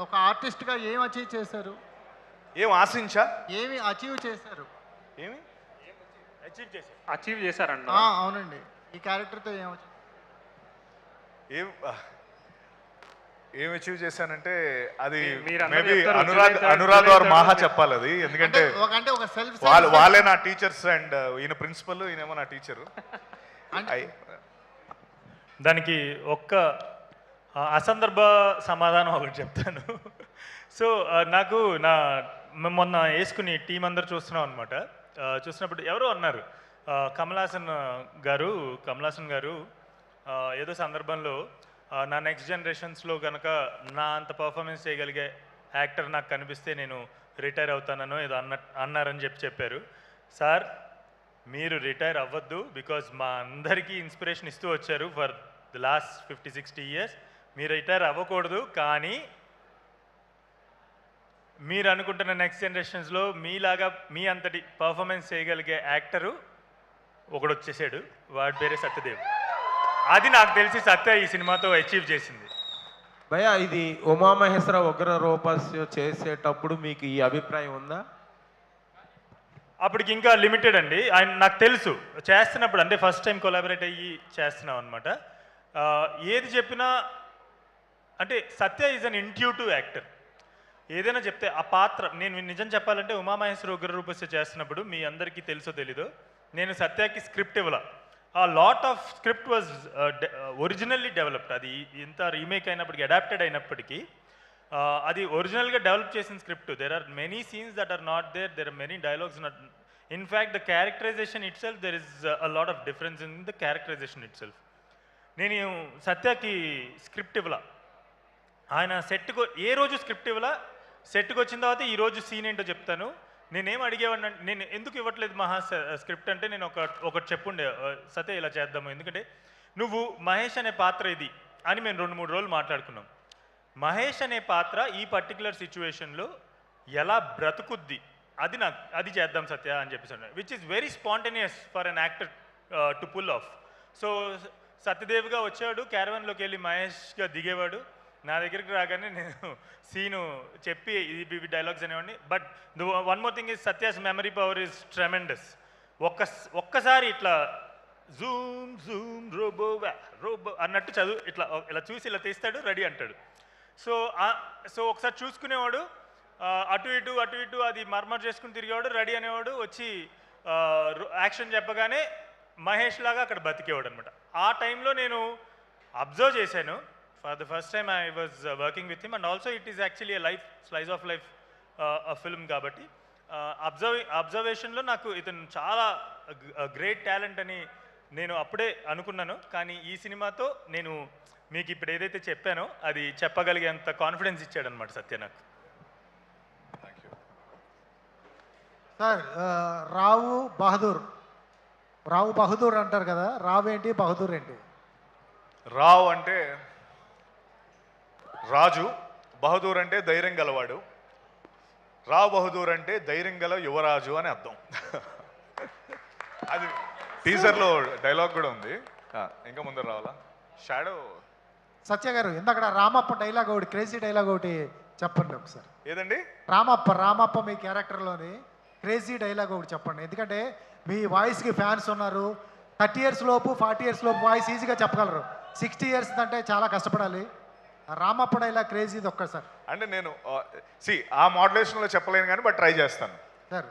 ఒక ఆర్టిస్ట్గా ఏం అచీవ్ చేశారు? ఏం ఆశించా ఏమి అచీవ్ చేశారు? ఏమి అచీవ్ చేశారన్న. అవునండి. ఈ క్యారెక్టర్తో ఏం achieve? ఏం ఏం అచీవ్ చేశానంటే అది మీరందరూ మేబీ చెప్తారు, అనురాగ్ వారు మహా చెప్పాలి. అది ఎందుకంటే అంటే ఒక సెల్ఫ్ వాళ్ళే నా టీచర్స్ అండ్ ఈయన ప్రిన్సిపల్, ఈయనేమో నా టీచరు. దానికి ఒక్క అసందర్భ సమాధానం ఒకటి చెప్తాను. సో నాకు మొన్న వేసుకుని టీం అందరు చూస్తున్నాం అనమాట. చూసినప్పుడు ఎవరో అన్నారు, కమల్ హాసన్ గారు ఏదో సందర్భంలో నా నెక్స్ట్ జనరేషన్స్లో కనుక నా అంత పర్ఫార్మెన్స్ చేయగలిగే యాక్టర్ నాకు కనిపిస్తే నేను రిటైర్ అవుతానో ఏదో అన్నారని చెప్పారు. సార్, మీరు రిటైర్ అవ్వద్దు, బికాజ్ మా అందరికీ ఇన్స్పిరేషన్ ఇస్తూ వచ్చారు ఫర్ ది లాస్ట్ 50-60 ఇయర్స్. మీరు రిటైర్ అవ్వకూడదు, కానీ మీరు అనుకుంటున్న నెక్స్ట్ జనరేషన్స్లో మీలాగా మీ అంతటి పర్ఫార్మెన్స్ చేయగలిగే యాక్టరు ఒకడు వచ్చేసాడు, వాడి పేరే సత్యదేవ్. అది నాకు తెలిసి సత్య ఈ సినిమాతో అచీవ్ చేసింది. భయ్యా, ఇది ఉమామహేశ్వర ఉగ్ర రూపస్య చేసేటప్పుడు మీకు ఈ అభిప్రాయం ఉందా? అప్పటికి ఇంకా లిమిటెడ్ అండి. ఆయన నాకు తెలుసు చేస్తున్నప్పుడు, అంటే ఫస్ట్ టైం కొలాబరేట్ అయ్యి చేస్తున్నాం అనమాట. ఏది చెప్పినా అంటే సత్య ఈజ్ అన్ ఇంట్యూటివ్ యాక్టర్. ఏదైనా చెప్తే ఆ పాత్ర, నేను నిజం చెప్పాలంటే ఉమామహేశ్వర ఉగ్ర రూపస్య చేస్తున్నప్పుడు మీ అందరికీ తెలుసో తెలీదో, నేను సత్యకి స్క్రిప్ట్ ఇవ్వాల. ఆ lot of script was originally developed. అది ఇంత రీమేక్ అయినప్పటికీ, అడాప్టెడ్ అయినప్పటికీ అది ఒరిజినల్గా డెవలప్ చేసిన script. There are many scenes that are not there are many dialogues not. In fact the characterization itself, there is a lot of difference in the characterization itself. నేను సత్యకి script ఇవ్వాల. ఆయన ఏ రోజు script ఇవ్వాల, సెట్కి వచ్చిన తర్వాత ఈరోజు సీన్ ఏంటో చెప్తాను. నేనేం అడిగేవాడిని, నేను ఎందుకు ఇవ్వట్లేదు మహా స్క్రిప్ట్ అంటే, నేను ఒకటి చెప్పుండే, సత్య ఇలా చేద్దాము, ఎందుకంటే నువ్వు మహేష్ అనే పాత్ర ఇది అని మేము 2-3 రోజులు మాట్లాడుకున్నాం. మహేష్ అనే పాత్ర ఈ పర్టికులర్ సిచ్యువేషన్లో ఎలా బ్రతుకుద్ది, అది చేద్దాం సత్య అని చెప్పేసి, which is very spontaneous for an actor to pull off. So సత్యదేవ్గా వచ్చాడు, క్యారవన్లోకి వెళ్ళి మహేష్గా దిగేవాడు. నా దగ్గరికి రాగానే నేను సీను చెప్పి ఇవి డైలాగ్స్ అనేవాడిని. But one more thing is Satya's memory power is tremendous. ఒక్కసారి ఇట్లా జూమ్ జూమ్ రోబో అన్నట్టు ఇలా చూసి ఇలా తీస్తాడు, రెడీ అంటాడు. సో ఒకసారి చూసుకునేవాడు, అటు ఇటు అది మర్మర్ చేసుకుని తిరిగేవాడు, రెడీ అనేవాడు, వచ్చి యాక్షన్ చెప్పగానే మహేష్ లాగా అక్కడ బతికేవాడు అనమాట. ఆ టైంలో నేను అబ్జర్వ్ చేశాను. For the first time I was working with him, and also it is actually a slice of life a film kabatti observation lo naku itanu chaala great talent ani nenu appude anukunnanu. Kaani ee cinema tho nenu meeku ippudu edaithe cheppano adi cheppagaliganta confidence ichchadu anamata Satya naku. Thank you. Sir, Rao Bahadur అంటారు కదా, రావు ఏంటి, బహదూర్ ఏంటి? రావ్ అంటే రాజు, బహదూర్ అంటే ధైర్యం గలవాడు. రావ్ బహదూర్ అంటే ధైర్యం గల యువరాజు అని అర్థం. అది టీజర్లో డైలాగ్ కూడా ఉంది. ఇంకా ముందర రావాలా? షాడో సత్య గారు, ఇందాక రామప్ప డైలాగ్ ఒకటి, క్రేజీ డైలాగ్ ఒకటి చెప్పండి ఒకసారి. ఏదండి? రామప్ప మీ క్యారెక్టర్లోని క్రేజీ డైలాగ్ ఒకటి చెప్పండి. ఎందుకంటే మీ వాయిస్కి ఫ్యాన్స్ ఉన్నారు. 30 years లోపు 40 years లోపు వాయిస్ ఈజీగా చెప్పగలరు. 60 years అంటే చాలా కష్టపడాలి. రామప్ప డైలాగ్ క్రేజీది ఒక్కసారి అంటే నేను ఆ మోడ్యులేషన్లో చెప్పలేను కానీ బట్ ట్రై చేస్తాను. సార్.